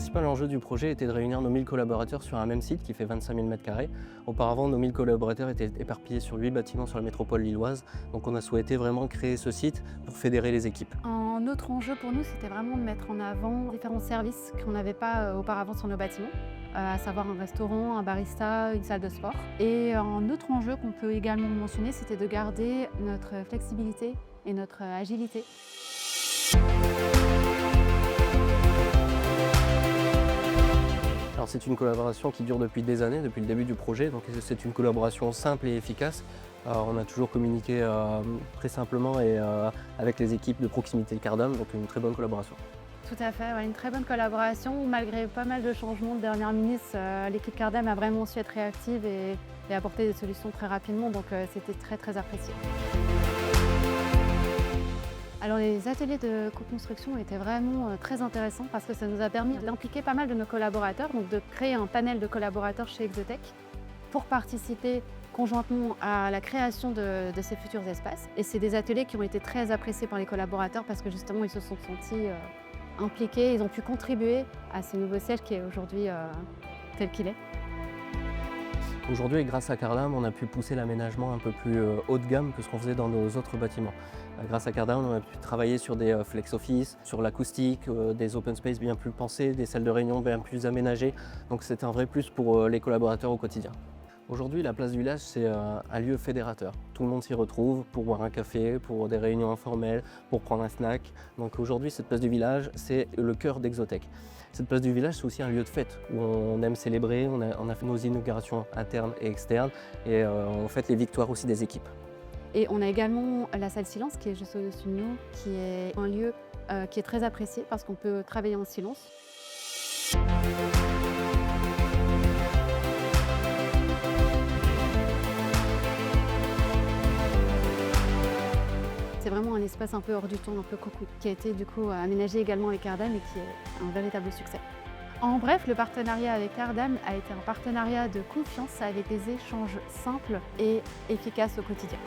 principal enjeu du projet était de réunir nos 1000 collaborateurs sur un même site qui fait 25 000 m². Auparavant, nos 1000 collaborateurs étaient éparpillés sur 8 bâtiments sur la métropole lilloise. Donc on a souhaité vraiment créer ce site pour fédérer les équipes. Un autre enjeu pour nous, c'était vraiment de mettre en avant différents services qu'on n'avait pas auparavant sur nos bâtiments, à savoir un restaurant, un barista, une salle de sport. Et un autre enjeu qu'on peut également mentionner, c'était de garder notre flexibilité et notre agilité. Alors c'est une collaboration qui dure depuis des années, depuis le début du projet, donc c'est une collaboration simple et efficace. On a toujours communiqué très simplement et avec les équipes de proximité de Cardam, donc une très bonne collaboration. Tout à fait, ouais, une très bonne collaboration. Malgré pas mal de changements de dernière minute, l'équipe Cardam a vraiment su être réactive et apporter des solutions très rapidement, donc c'était très apprécié. Alors les ateliers de co-construction étaient vraiment très intéressants parce que ça nous a permis d'impliquer pas mal de nos collaborateurs, donc de créer un panel de collaborateurs chez Exotech pour participer conjointement à la création de ces futurs espaces. Et c'est des ateliers qui ont été très appréciés par les collaborateurs parce que justement ils se sont sentis impliqués, ils ont pu contribuer à ce nouveau siège qui est aujourd'hui tel qu'il est. Aujourd'hui, grâce à Cardam, on a pu pousser l'aménagement un peu plus haut de gamme que ce qu'on faisait dans nos autres bâtiments. Grâce à Cardam, on a pu travailler sur des flex office, sur l'acoustique, des open space bien plus pensés, des salles de réunion bien plus aménagées. Donc c'est un vrai plus pour les collaborateurs au quotidien. Aujourd'hui, la place du village, c'est un lieu fédérateur. Tout le monde s'y retrouve pour boire un café, pour des réunions informelles, pour prendre un snack. Donc aujourd'hui, cette place du village, c'est le cœur d'Exotech. Cette place du village, c'est aussi un lieu de fête où on aime célébrer, on a fait nos inaugurations internes et externes et on fête les victoires aussi des équipes. Et on a également la salle silence qui est juste au-dessus de nous, qui est un lieu qui est très apprécié parce qu'on peut travailler en silence. C'est vraiment un espace un peu hors du temps, un peu coco, qui a été du coup aménagé également avec Cardam et qui est un véritable succès. En bref, le partenariat avec Cardam a été un partenariat de confiance avec des échanges simples et efficaces au quotidien.